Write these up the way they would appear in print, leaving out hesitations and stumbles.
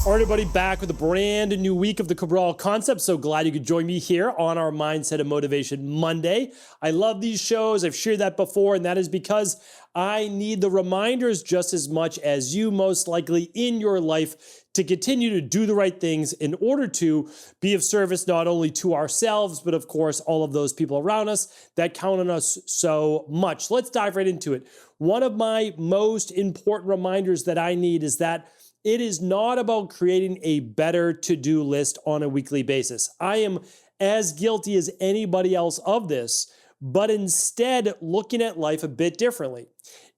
All right, everybody, back with a brand new week of the Cabral Concept. So glad you could join me here on our Mindset and Motivation Monday. I love these shows. I've shared that before, and that is because I need the reminders just as much as you, most likely, in your life to continue to do the right things in order to be of service not only to ourselves, but of course, all of those people around us that count on us so much. Let's dive right into it. One of my most important reminders that I need is that it is not about creating a better to-do list on a weekly basis. I am as guilty as anybody else of this, but instead looking at life a bit differently.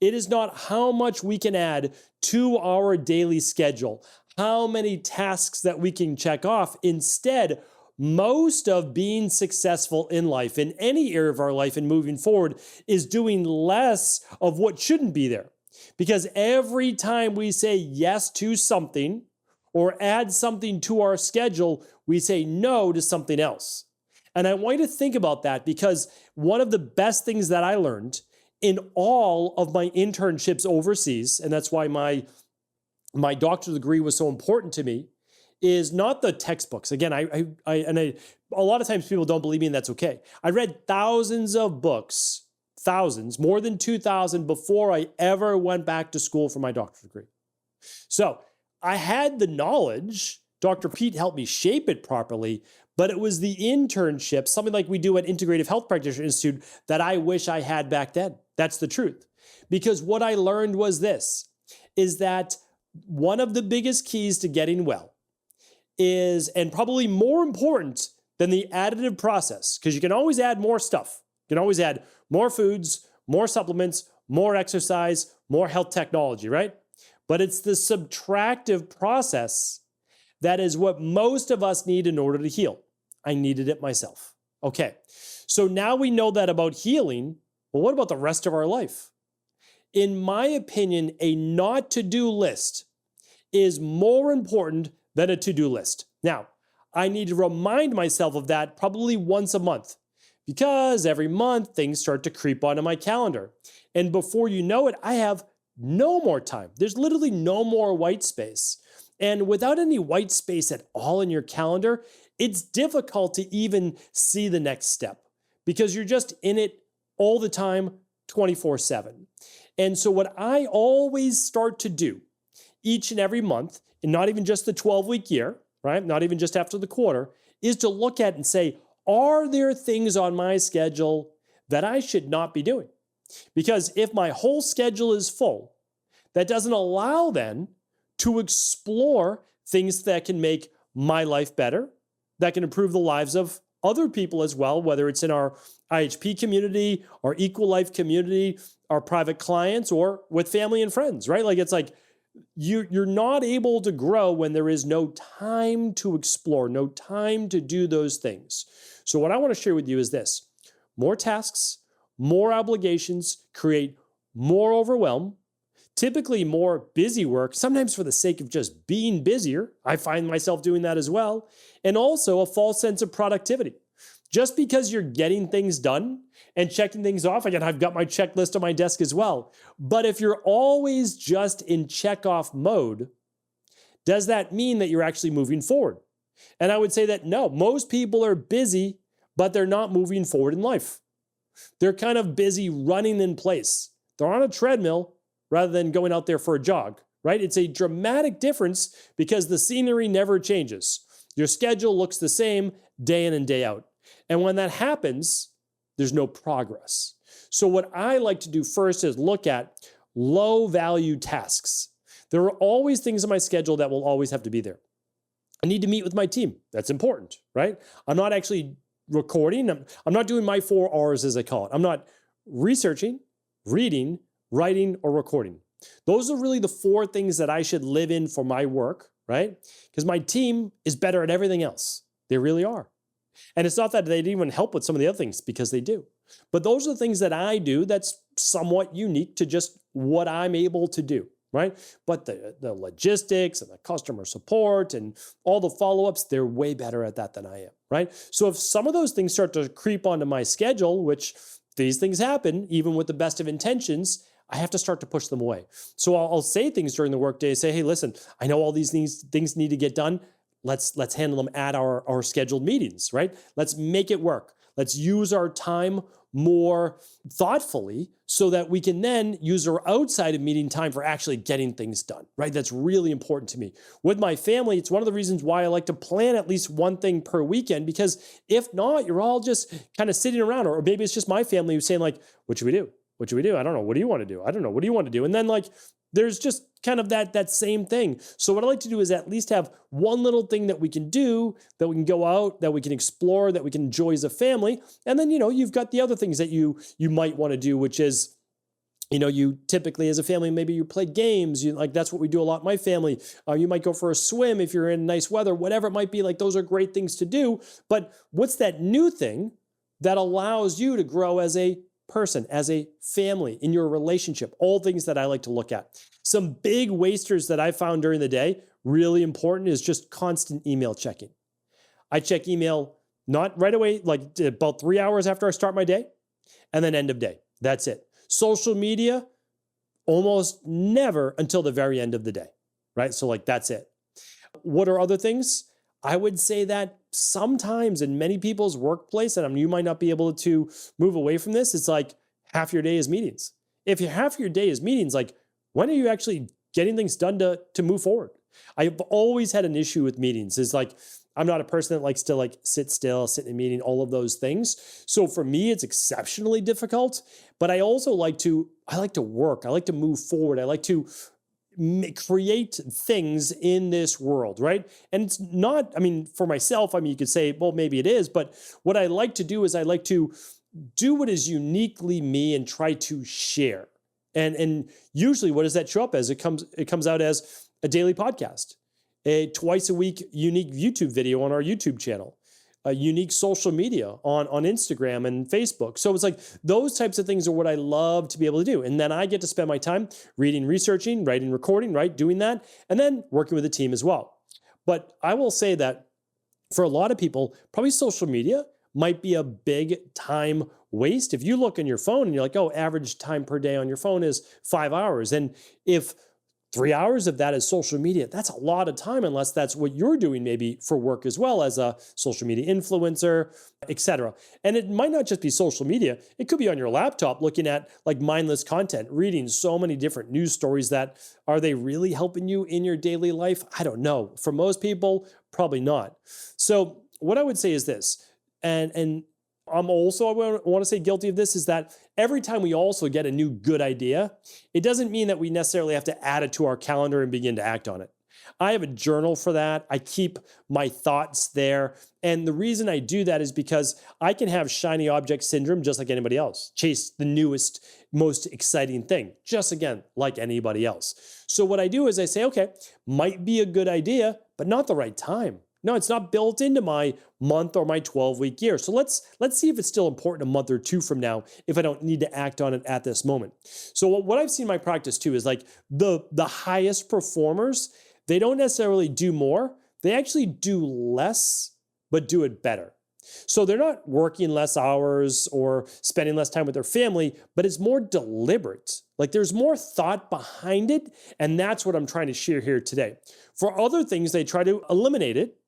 It is not how much we can add to our daily schedule, how many tasks that we can check off. Instead, most of being successful in life, in any area of our life and moving forward, is doing less of what shouldn't be there. Because every time we say yes to something or add something to our schedule, we say no to something else. And I want you to think about that, because one of the best things that I learned in all of my internships overseas, and that's why my doctoral degree was so important to me, is not the textbooks. Again, a lot of times people don't believe me, and that's okay. I read thousands of books, thousands, more than 2,000 before I ever went back to school for my doctorate degree. So I had the knowledge. Dr. Pete helped me shape it properly, but it was the internship, something like we do at Integrative Health Practitioner Institute, that I wish I had back then. That's the truth. Because what I learned was this, is that one of the biggest keys to getting well is, and probably more important than the additive process, because you can always add more stuff. You can always add more foods, more supplements, more exercise, more health technology, right? But it's the subtractive process that is what most of us need in order to heal. I needed it myself. Okay, so now we know that about healing. Well, what about the rest of our life? In my opinion, a not to-do list is more important than a to-do list. Now, I need to remind myself of that probably once a month, because every month things start to creep onto my calendar. And before you know it, I have no more time. There's literally no more white space. And without any white space at all in your calendar, it's difficult to even see the next step, because you're just in it all the time, 24/7. And so what I always start to do each and every month, and not even just the 12-week year, right? Not even just after the quarter, is to look at and say, are there things on my schedule that I should not be doing? Because if my whole schedule is full, that doesn't allow then to explore things that can make my life better, that can improve the lives of other people as well, whether it's in our IHP community, our Equal Life community, our private clients, or with family and friends, right? Like, it's like you're not able to grow when there is no time to explore, no time to do those things. So what I want to share with you is this: more tasks, more obligations create more overwhelm, typically more busy work, sometimes for the sake of just being busier. I find myself doing that as well. And also a false sense of productivity. Just because you're getting things done and checking things off, again, I've got my checklist on my desk as well. But if you're always just in check-off mode, does that mean that you're actually moving forward? And I would say that no, most people are busy, but they're not moving forward in life. They're kind of busy running in place. They're on a treadmill rather than going out there for a jog, right? It's a dramatic difference because the scenery never changes. Your schedule looks the same day in and day out. And when that happens, there's no progress. So what I like to do first is look at low-value tasks. There are always things in my schedule that will always have to be there. I need to meet with my team. That's important, right? I'm not actually recording. I'm not doing my 4 R's, as I call it. I'm not researching, reading, writing, or recording. Those are really the 4 things that I should live in for my work, right? Because my team is better at everything else. They really are. And it's not that they didn't even help with some of the other things, because they do. But those are the things that I do that's somewhat unique to just what I'm able to do, right? But the logistics and the customer support and all the follow-ups, they're way better at that than I am, right? So if some of those things start to creep onto my schedule, which these things happen, even with the best of intentions, I have to start to push them away. So I'll say things during the workday, say, hey, listen, I know all these things need to get done. Let's handle them at our scheduled meetings, right? Let's make it work. Let's use our time more thoughtfully so that we can then use our outside of meeting time for actually getting things done, right? That's really important to me. With my family, it's one of the reasons why I like to plan at least one thing per weekend, because if not, you're all just kind of sitting around, or maybe it's just my family who's saying like, what should we do? What should we do? I don't know. What do you want to do? I don't know. What do you want to do? And then like, there's just kind of that same thing. So what I like to do is at least have one little thing that we can do, that we can go out, that we can explore, that we can enjoy as a family. And then, you've got the other things that you might want to do, which is, you typically as a family, maybe you play games. That's what we do a lot in my family. You might go for a swim if you're in nice weather, whatever it might be. Like, those are great things to do. But what's that new thing that allows you to grow as a person, as a family, in your relationship? All things that I like to look at. Some big wasters that I found during the day, really important, is just constant email checking. I check email not right away, like about 3 hours after I start my day, and then end of day. That's it. Social media, almost never until the very end of the day, right? So that's it. What are other things? I would say that sometimes in many people's workplace, and you might not be able to move away from this, it's like half your day is meetings. If half your day is meetings, when are you actually getting things done to move forward? I've always had an issue with meetings. It's like, I'm not a person that likes to sit still, sit in a meeting, all of those things. So for me, it's exceptionally difficult, but I also like to work. I like to move forward. I like to create things in this world, right? And it's not, for myself, you could say, well, maybe it is, but what I like to do is I like to do what is uniquely me and try to share. And usually what does that show up as? It comes out as a daily podcast, a twice a week unique YouTube video on our YouTube channel, a unique social media on Instagram and Facebook. So it's like those types of things are what I love to be able to do. And then I get to spend my time reading, researching, writing, recording, right? Doing that, and then working with a team as well. But I will say that for a lot of people, probably social media might be a big time waste. If you look on your phone and you're like, oh, average time per day on your phone is 5 hours. And if 3 hours of that is social media, that's a lot of time, unless that's what you're doing maybe for work as well, as a social media influencer, etc. And it might not just be social media. It could be on your laptop looking at mindless content, reading so many different news stories that are they really helping you in your daily life? I don't know. For most people, probably not. So what I would say is this, and I'm also, I want to say guilty of this, is that every time we also get a new good idea, it doesn't mean that we necessarily have to add it to our calendar and begin to act on it. I have a journal for that. I keep my thoughts there. And the reason I do that is because I can have shiny object syndrome just like anybody else. Chase the newest, most exciting thing, just again, like anybody else. So what I do is I say, okay, might be a good idea, but not the right time. No, it's not built into my month or my 12-week year. So let's see if it's still important a month or two from now if I don't need to act on it at this moment. So what I've seen in my practice too is the highest performers, they don't necessarily do more. They actually do less, but do it better. So they're not working less hours or spending less time with their family, but it's more deliberate. There's more thought behind it. And that's what I'm trying to share here today. For other things, they try to eliminate it,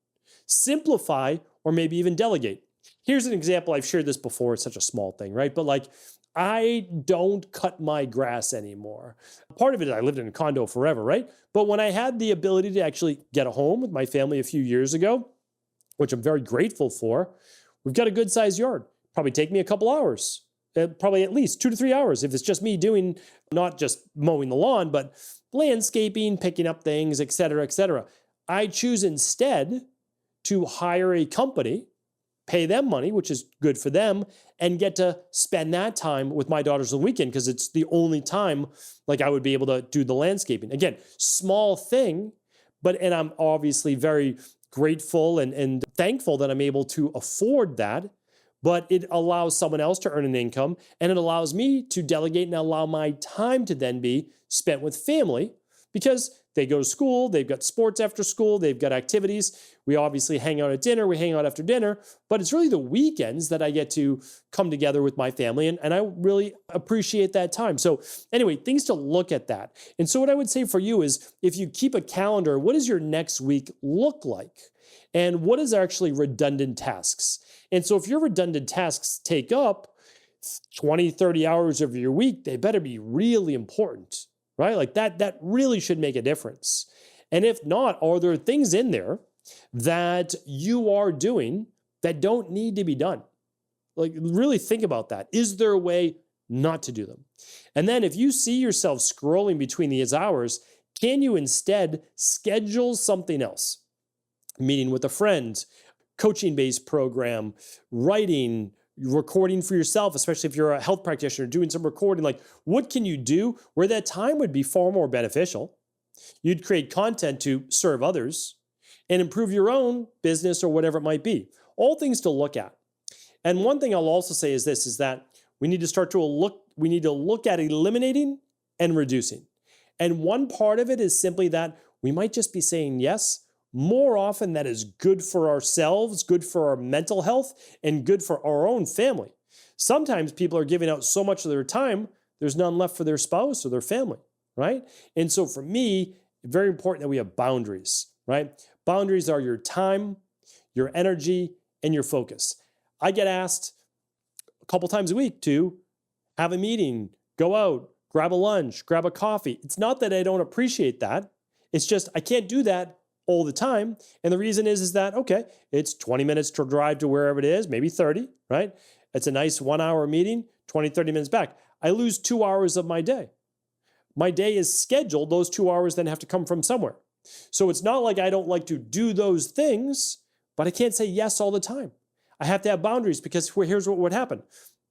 simplify, or maybe even delegate. Here's an example. I've shared this before. It's such a small thing, right? But I don't cut my grass anymore. Part of it is I lived in a condo forever, right? But when I had the ability to actually get a home with my family a few years ago, which I'm very grateful for, we've got a good sized yard. Probably take me a couple hours, probably at least 2 to 3 hours if it's just me doing not just mowing the lawn, but landscaping, picking up things, et cetera, et cetera. I choose instead to hire a company, pay them money, which is good for them, and get to spend that time with my daughters on the weekend because it's the only time I would be able to do the landscaping. Again, small thing, and I'm obviously very grateful and thankful that I'm able to afford that, but it allows someone else to earn an income, and it allows me to delegate and allow my time to then be spent with family because they go to school, they've got sports after school, they've got activities. We obviously hang out at dinner, we hang out after dinner, but it's really the weekends that I get to come together with my family, and I really appreciate that time. So anyway, things to look at that. And so what I would say for you is, if you keep a calendar, what does your next week look like? And what is actually redundant tasks? And so if your redundant tasks take up 20, 30 hours of your week, they better be really important, right? Like that really should make a difference. And if not, are there things in there that you are doing that don't need to be done? Like, really think about that. Is there a way not to do them? And then if you see yourself scrolling between these hours, can you instead schedule something else? Meeting with a friend, coaching-based program, writing, recording for yourself, especially if you're a health practitioner, doing some recording. Like, what can you do where that time would be far more beneficial? You'd create content to serve others and improve your own business or whatever it might be. All things to look at. And one thing I'll also say is this, is that we need to look at eliminating and reducing. And one part of it is simply that we might just be saying yes more often. That is good for ourselves, good for our mental health, and good for our own family. Sometimes people are giving out so much of their time, there's none left for their spouse or their family, right? And so for me, very important that we have boundaries, right? Boundaries are your time, your energy, and your focus. I get asked a couple times a week to have a meeting, go out, grab a lunch, grab a coffee. It's not that I don't appreciate that. It's just I can't do that all the time. And the reason is that, okay, it's 20 minutes to drive to wherever it is, maybe 30, right? It's a nice 1 hour meeting, 20, 30 minutes back. I lose 2 hours of my day. My day is scheduled. Those 2 hours then have to come from somewhere. So it's not like I don't like to do those things, but I can't say yes all the time. I have to have boundaries, because here's what would happen.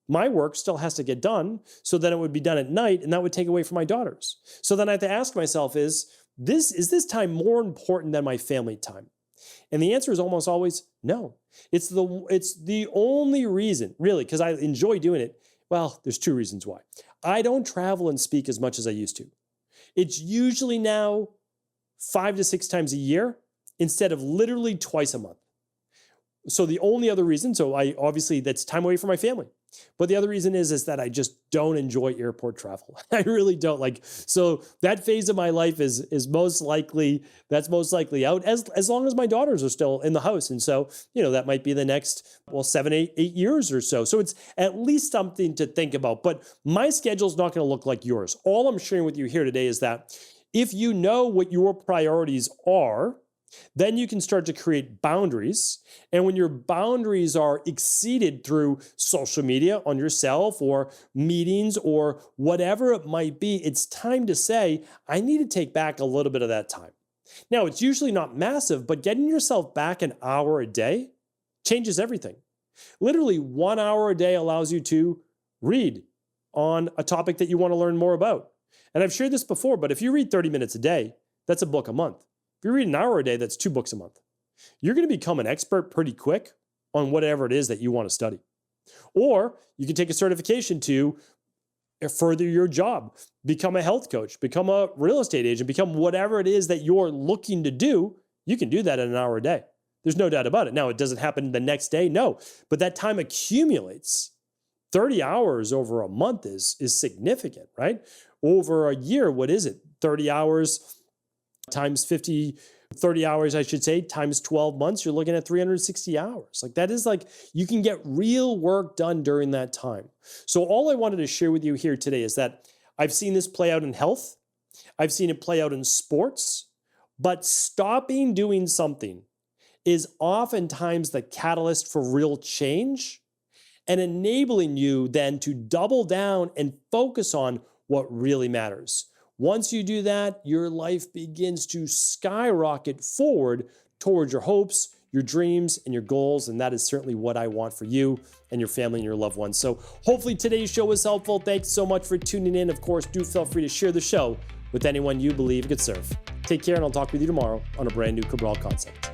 My work still has to get done, so then it would be done at night, and that would take away from my daughters. So then I have to ask myself, is this time more important than my family time? And the answer is almost always no. It's the only reason, really, because I enjoy doing it. Well, there's two reasons why. I don't travel and speak as much as I used to. It's usually now 5 to 6 times a year instead of literally twice a month. So the only other reason, obviously that's time away from my family. But the other reason is that I just don't enjoy airport travel. I really don't like. So that phase of my life is most likely out as long as my daughters are still in the house. And so, that might be the next, 7, 8 years or so. So it's at least something to think about. But my schedule's not going to look like yours. All I'm sharing with you here today is that if you know what your priorities are, then you can start to create boundaries. And when your boundaries are exceeded through social media on yourself or meetings or whatever it might be, it's time to say, I need to take back a little bit of that time. Now, it's usually not massive, but getting yourself back an hour a day changes everything. Literally 1 hour a day allows you to read on a topic that you want to learn more about. And I've shared this before, but if you read 30 minutes a day, that's a book a month. If you read an hour a day, that's 2 books a month. You're going to become an expert pretty quick on whatever it is that you want to study. Or you can take a certification to further your job, become a health coach, become a real estate agent, become whatever it is that you're looking to do. You can do that in an hour a day. There's no doubt about it. Now, it doesn't happen the next day, no, but that time accumulates. 30 hours over a month is significant, right? Over a year, what is it? 30 hours times 30 hours, I should say, times 12 months, you're looking at 360 hours. That is you can get real work done during that time. So all I wanted to share with you here today is that I've seen this play out in health. I've seen it play out in sports, but stopping doing something is oftentimes the catalyst for real change and enabling you then to double down and focus on what really matters. Once you do that, your life begins to skyrocket forward towards your hopes, your dreams, and your goals. And that is certainly what I want for you and your family and your loved ones. So hopefully today's show was helpful. Thanks so much for tuning in. Of course, do feel free to share the show with anyone you believe could serve. Take care, and I'll talk with you tomorrow on a brand new Cabral Concept.